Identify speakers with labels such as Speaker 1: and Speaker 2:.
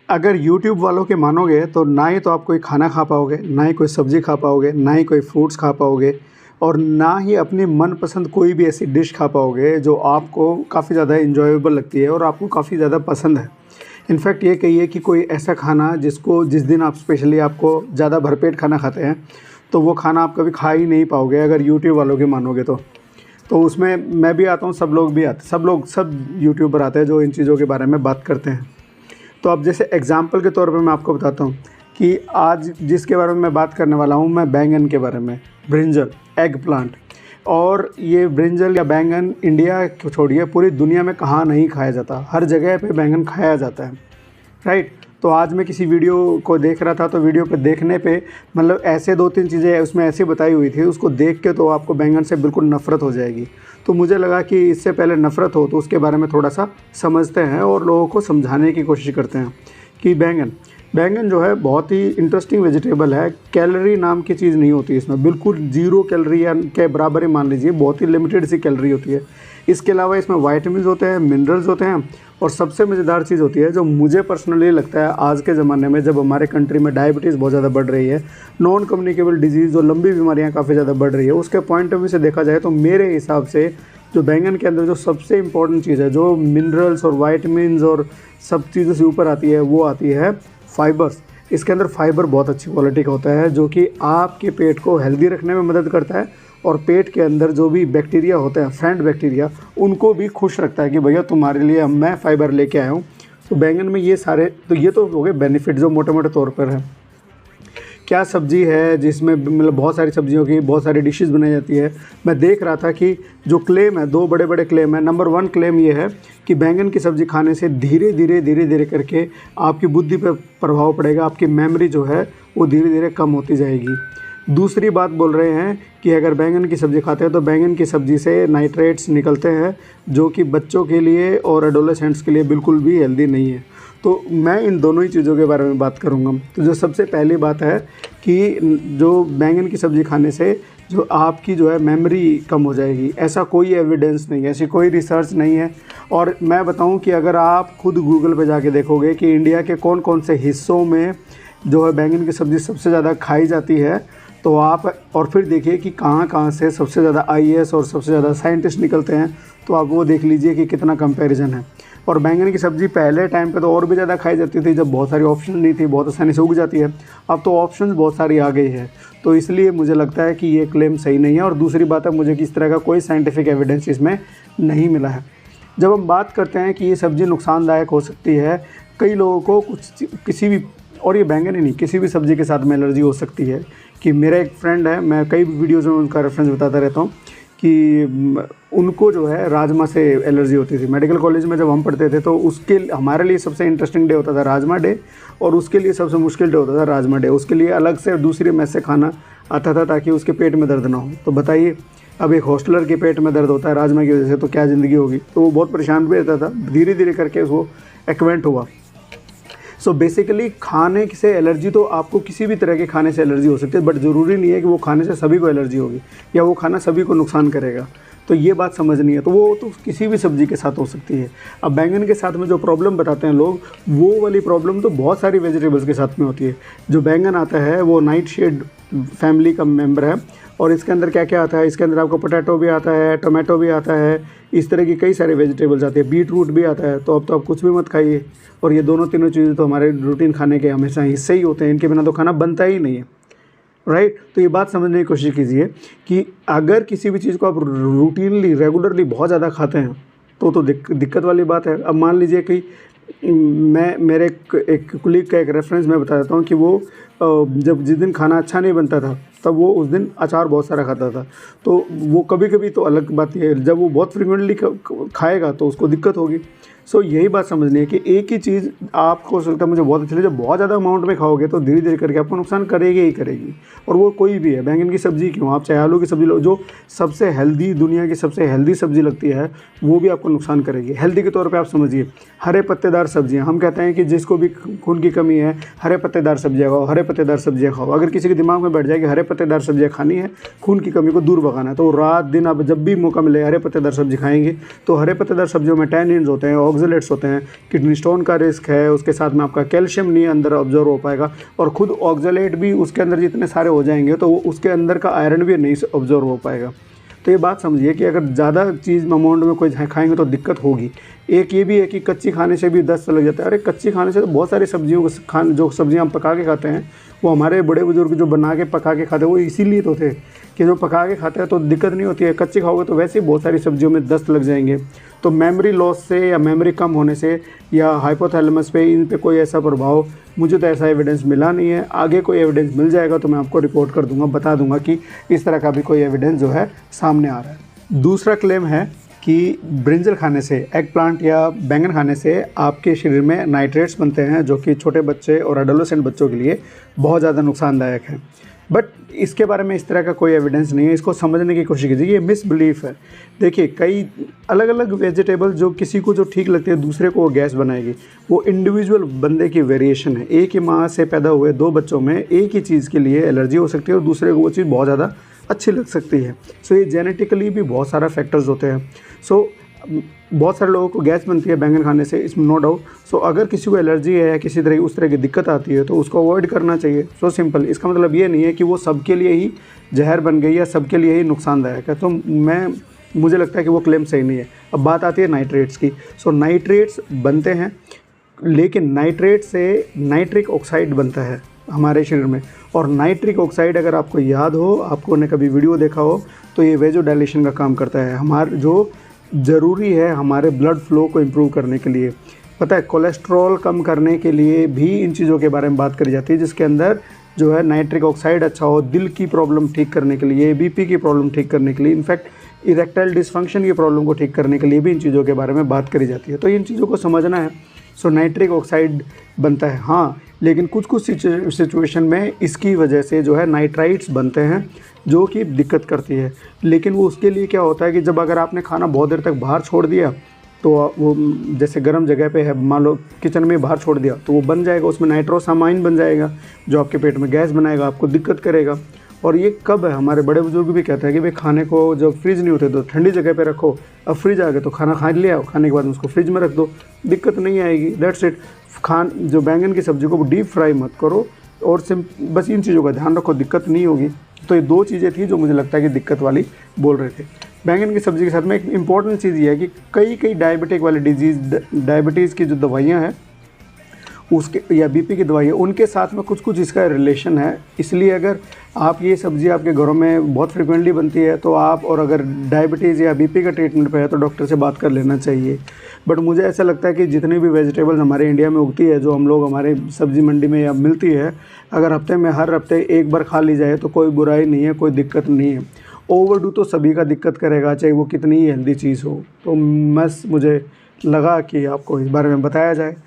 Speaker 1: अगर यूट्यूब वालों के मानोगे तो ना ही तो आप कोई खाना खा पाओगे, ना ही कोई सब्ज़ी खा पाओगे, ना ही कोई फ्रूट्स खा पाओगे और ना ही अपनी मनपसंद कोई भी ऐसी डिश खा पाओगे जो आपको काफ़ी ज़्यादा एन्जॉयबल लगती है और आपको काफ़ी ज़्यादा पसंद है। इनफैक्ट ये कहिए कि कोई ऐसा खाना जिस दिन आप स्पेशली आपको ज़्यादा भरपेट खाना खाते हैं, तो वो खाना आप कभी खा ही नहीं पाओगे अगर यूट्यूब वालों के मानोगे तो। तो उसमें मैं भी आता हूँ, सब लोग भी आते, सब यूट्यूबर आते हैं जो इन चीज़ों के बारे में बात करते हैं। तो अब जैसे एग्ज़ाम्पल के तौर पे मैं आपको बताता हूँ कि आज जिसके बारे में मैं बात करने वाला हूँ, मैं बैंगन के बारे में, ब्रिंजल, एग प्लांट। और ये ब्रिंजल या बैंगन इंडिया को छोड़िए पूरी दुनिया में कहाँ नहीं खाया जाता, हर जगह पे बैंगन खाया जाता है, राइट। तो आज मैं किसी वीडियो को देख रहा था, तो वीडियो पे देखने पे मतलब ऐसे 2-3 चीज़ें उसमें ऐसी बताई हुई थी, उसको देख के तो आपको बैंगन से बिल्कुल नफ़रत हो जाएगी। तो मुझे लगा कि इससे पहले नफ़रत हो तो उसके बारे में थोड़ा सा समझते हैं और लोगों को समझाने की कोशिश करते हैं कि बैंगन जो है बहुत ही इंटरेस्टिंग वेजिटेबल है। कैलोरी नाम की चीज़ नहीं होती इसमें, बिल्कुल 0 कैलोरी या के बराबर ही मान लीजिए, बहुत ही लिमिटेड सी कैलोरी होती है। इसके अलावा इसमें वाइटामिन होते हैं, मिनरल्स होते हैं और सबसे मज़ेदार चीज़ होती है जो मुझे पर्सनली लगता है आज के ज़माने में जब हमारे कंट्री में डायबिटीज़ बहुत ज़्यादा बढ़ रही है, नॉन कम्युनिकेबल डिजीज़ जो लंबी बीमारियाँ काफ़ी ज़्यादा बढ़ रही है, उसके पॉइंट ऑफ व्यू से देखा जाए तो मेरे हिसाब से जो बैंगन के अंदर जो सबसे इम्पॉर्टेंट चीज़ है, जो मिनरल्स और वाइटामिन और सब चीज़ों से ऊपर आती है, वो आती है फाइबर्स। इसके अंदर फाइबर बहुत अच्छी क्वालिटी का होता है जो कि आपके पेट को हेल्दी रखने में मदद करता है और पेट के अंदर जो भी बैक्टीरिया होते हैं, फ्रेंड बैक्टीरिया, उनको भी खुश रखता है कि भैया तुम्हारे लिए मैं फ़ाइबर लेके आया हूँ। तो बैंगन में ये सारे, तो ये तो हो गए बेनिफिट जो मोटे मोटे तौर पर है। क्या सब्ज़ी है जिसमें मतलब बहुत सारी सब्जियों की बहुत सारी डिशेस बनाई जाती है। मैं देख रहा था कि जो क्लेम है, 2 बड़े बड़े क्लेम है। नंबर 1 क्लेम ये है कि बैंगन की सब्ज़ी खाने से धीरे धीरे करके आपकी बुद्धि पर प्रभाव पड़ेगा, आपकी मेमोरी जो है वो धीरे धीरे कम होती जाएगी। दूसरी बात बोल रहे हैं कि अगर बैंगन की सब्ज़ी खाते हैं तो बैंगन की सब्ज़ी से नाइट्रेट्स निकलते हैं जो कि बच्चों के लिए और एडोलेसेंट्स के लिए बिल्कुल भी हेल्दी नहीं है। तो मैं इन दोनों ही चीज़ों के बारे में बात करूँगा। तो जो सबसे पहली बात है कि जो बैंगन की सब्ज़ी खाने से जो आपकी जो है मेमोरी कम हो जाएगी, ऐसा कोई एविडेंस नहीं है, ऐसी कोई रिसर्च नहीं है। और मैं बताऊं कि अगर आप खुद गूगल पे जाके देखोगे कि इंडिया के कौन कौन से हिस्सों में जो है बैंगन की सब्ज़ी सबसे ज़्यादा खाई जाती है, तो आप और फिर देखिए कि कहाँ कहाँ से सबसे ज़्यादा आईएएस और सबसे ज़्यादा साइंटिस्ट निकलते हैं, तो आप वो देख लीजिए कि कितना कंपैरिजन है। और बैंगन की सब्ज़ी पहले टाइम पे तो और भी ज़्यादा खाई जाती थी जब बहुत सारी ऑप्शन नहीं थी, बहुत आसानी से उग जाती है। अब तो ऑप्शंस बहुत सारी आ गई है, तो इसलिए मुझे लगता है कि ये क्लेम सही नहीं है। और दूसरी बात है, मुझे किस तरह का कोई साइंटिफिक एविडेंस इसमें नहीं मिला है। जब हम बात करते हैं कि ये सब्ज़ी नुकसानदायक हो सकती है, कई लोगों को किसी भी, और ये बैंगन ही नहीं, किसी भी सब्ज़ी के साथ में एलर्जी हो सकती है। कि मेरा एक फ्रेंड है, मैं कई वीडियोज़ में उनका रेफरेंस बताता रहता हूँ कि उनको जो है राजमा से एलर्जी होती थी। मेडिकल कॉलेज में जब हम पढ़ते थे तो उसके हमारे लिए सबसे इंटरेस्टिंग डे होता था राजमा डे, और उसके लिए सबसे मुश्किल डे होता था राजमा डे। उसके लिए अलग से दूसरे मेस से खाना आता था ताकि उसके पेट में दर्द ना हो। तो बताइए, अब एक हॉस्टलर के पेट में दर्द होता है राजमा की वजह से, तो क्या ज़िंदगी होगी। तो वो बहुत परेशान भी रहता था, धीरे धीरे करके वो एक्वेंट हुआ। सो बेसिकली खाने से एलर्जी तो आपको किसी भी तरह के खाने से एलर्जी हो सकती है, बट ज़रूरी नहीं है कि वो खाने से सभी को एलर्जी होगी या वो खाना सभी को नुकसान करेगा। तो ये बात समझनी है। तो वो तो किसी भी सब्ज़ी के साथ हो सकती है। अब बैंगन के साथ में जो प्रॉब्लम बताते हैं लोग, वो वाली प्रॉब्लम तो बहुत सारी वेजिटेबल्स के साथ में होती है। जो बैंगन आता है वो नाइटशेड फैमिली का मेंबर है, और इसके अंदर क्या क्या आता है, इसके अंदर आपको पोटैटो भी आता है, टोमेटो भी आता है, इस तरह की कई सारे वेजिटेबल्स आती है, बीट रूट भी आता है। तो अब तो आप कुछ भी मत खाइए। और ये दोनों तीनों चीज़ें तो हमारे रूटीन खाने के हमेशा हिस्से ही होते हैं, इनके बिना तो खाना बनता ही नहीं है, राइट। तो ये बात समझने की कोशिश कीजिए कि अगर किसी भी चीज़ को आप रूटीनली रेगुलरली बहुत ज़्यादा खाते हैं तो दिक्कत वाली बात है। अब मान लीजिए कि मैं मेरे एक कुलीग का एक रेफरेंस मैं बता देता हूँ कि वो जब जिस दिन खाना अच्छा नहीं बनता था तब वो उस दिन अचार बहुत सारा खाता था। तो वो कभी कभी तो अलग बात है, जब वो बहुत फ्रिक्वेंटली खाएगा तो उसको दिक्कत होगी। सो यही बात समझनी है कि एक ही चीज़ आपको लगता है मुझे बहुत अच्छी लगी, जब बहुत ज़्यादा अमाउंट में खाओगे तो धीरे धीरे करके आपको नुकसान करेगी ही करेगी। और वो कोई भी है, बैंगन की सब्ज़ी क्यों, आप चाहे आलू की सब्ज़ी लो, जो सबसे हेल्दी, दुनिया की सबसे हेल्दी सब्ज़ी लगती है, वो भी आपको नुकसान करेगी। हेल्दी के तौर पे आप समझिए, हरे पत्तेदार सब्जियां, हम कहते हैं कि जिसको भी खून की कमी है हरे पत्तेदार सब्जियां खाओ, हरे पत्तेदार सब्जियां खाओ। अगर किसी के दिमाग में बैठ जाए कि हरे पत्तेदार सब्जियां खानी है, खून की कमी को दूर भगाना है, तो रात दिन अब जब भी मौका मिले हरे पत्तेदार सब्जी खाएंगे। तो हरे पत्तेदार सब्जियों में टैनिन्स होते हैं, ऑक्जेलेट्स होते हैं, किडनी स्टोन का रिस्क है, उसके साथ में आपका कैल्शियम नहीं अंदर ऑब्जर्व हो पाएगा, और खुद ऑक्जेलेट भी उसके अंदर जितने सारे हो जाएंगे तो वो उसके अंदर का आयरन भी नहीं ऑब्जर्व हो पाएगा। तो ये बात समझिए कि अगर ज़्यादा चीज़ अमाउंट में कोई खाएंगे तो दिक्कत होगी। एक ये भी है कि कच्ची खाने से भी दस्त लग जाता है। अरे कच्ची खाने से तो बहुत सारी सब्जियों को जो सब्जियां हम पका के खाते हैं, वो हमारे बड़े बुजुर्ग जो बना के पका के खाते हैं वो इसीलिए तो थे कि जो पका के खाते हैं तो दिक्कत नहीं होती है। कच्ची खाओगे तो वैसे ही बहुत सारी सब्जियों में दस्त लग जाएंगे। तो मेमोरी लॉस से या मेमोरी कम होने से या हाइपोथैलेमस पे इन पे कोई ऐसा प्रभाव मुझे तो ऐसा एविडेंस मिला नहीं है। आगे कोई एविडेंस मिल जाएगा तो मैं आपको रिपोर्ट कर दूंगा, बता दूंगा कि इस तरह का भी कोई एविडेंस जो है सामने आ रहा है। दूसरा क्लेम है कि ब्रिंजल खाने से, एग प्लांट या बैंगन खाने से आपके शरीर में नाइट्रेट्स बनते हैं, जो कि छोटे बच्चे और एडोलेसेंट बच्चों के लिए बहुत ज़्यादा नुकसानदायक है। बट इसके बारे में इस तरह का कोई एविडेंस नहीं है, इसको समझने की कोशिश कीजिए। ये मिसबिलीफ है। देखिए कई अलग अलग वेजिटेबल जो किसी को जो ठीक लगती है दूसरे को वो गैस बनाएगी, वो इंडिविजुअल बंदे की वेरिएशन है। एक ही माँ से पैदा हुए दो बच्चों में एक ही चीज़ के लिए एलर्जी हो सकती है और दूसरे को वो चीज़ बहुत ज़्यादा अच्छी लग सकती है। सो ये जेनेटिकली भी बहुत सारा फैक्टर्स होते हैं। सो बहुत सारे लोगों को गैस बनती है बैंगन खाने से, इसमें नो डाउट। सो अगर किसी को एलर्जी है या किसी तरह उस तरह की दिक्कत आती है तो उसको अवॉइड करना चाहिए। So simple. इसका मतलब ये नहीं है कि वो सबके लिए ही जहर बन गई या सबके लिए ही नुकसानदायक है। तो मुझे लगता है कि वो क्लेम सही नहीं है। अब बात आती है नाइट्रेट्स की। सो नाइट्रेट्स बनते हैं, लेकिन नाइट्रेट से नाइट्रिक ऑक्साइड बनता है हमारे शरीर में। और नाइट्रिक ऑक्साइड अगर आपको याद हो, आपको ने कभी वीडियो देखा हो, तो ये वेजोडाइलेशन का काम करता है। हमारे जो ज़रूरी है हमारे ब्लड फ्लो को इम्प्रूव करने के लिए। पता है कोलेस्ट्रॉल कम करने के लिए भी इन चीज़ों के बारे में बात करी जाती है, जिसके अंदर जो है नाइट्रिक ऑक्साइड अच्छा हो। दिल की प्रॉब्लम ठीक करने के लिए, बीपी की प्रॉब्लम ठीक करने के लिए, इनफैक्ट इरेक्टाइल डिसफंक्शन की प्रॉब्लम को ठीक करने के लिए भी इन चीज़ों के बारे में बात करी जाती है। तो इन चीज़ों को समझना है। सो नाइट्रिक ऑक्साइड बनता है हाँ, लेकिन कुछ कुछ सिचुएशन में इसकी वजह से जो है नाइट्राइट्स बनते हैं, जो कि दिक्कत करती है। लेकिन वो उसके लिए क्या होता है कि जब अगर आपने खाना बहुत देर तक बाहर छोड़ दिया, तो वो जैसे गर्म जगह पे है, मान लो किचन में बाहर छोड़ दिया, तो वो बन जाएगा, उसमें नाइट्रोसामाइन बन जाएगा, जो आपके पेट में गैस बनाएगा, आपको दिक्कत करेगा। और ये कब है, हमारे बड़े बुजुर्ग भी कहते हैं कि भाई खाने को जब फ्रिज नहीं होते तो ठंडी जगह पे रखो। अब फ्रिज आ गए तो खाना खा लिया, खाने के बाद उसको फ्रिज में रख दो, दिक्कत नहीं आएगी। That's it. जो बैंगन की सब्ज़ी को डीप फ्राई मत करो, और बस इन चीज़ों का ध्यान रखो, दिक्कत नहीं होगी। तो ये दो चीज़ें थी जो मुझे लगता है कि दिक्कत वाली बोल रहे थे। बैंगन की सब्ज़ी के साथ में एक इम्पॉर्टेंट चीज़ ये है कि कई डायबिटिक वाली डायबिटीज़ की जो दवाइयाँ हैं उसके या बीपी की दवाई है, उनके साथ में कुछ कुछ इसका रिलेशन है। इसलिए अगर आप ये सब्ज़ी आपके घरों में बहुत फ्रिक्वेंटली बनती है तो आप, और अगर डायबिटीज़ या बीपी का ट्रीटमेंट पे है तो डॉक्टर से बात कर लेना चाहिए। बट मुझे ऐसा लगता है कि जितनी भी वेजिटेबल्स हमारे इंडिया में उगती है, जो हम लोग हमारे सब्ज़ी मंडी में या मिलती है, अगर हर हफ्ते एक बार खा ली जाए तो कोई बुराई नहीं है, कोई दिक्कत नहीं है। ओवरडू तो सभी का दिक्कत करेगा, चाहे वो कितनी ही हेल्दी चीज़ हो। तो बस मुझे लगा कि आपको इस बारे में बताया जाए।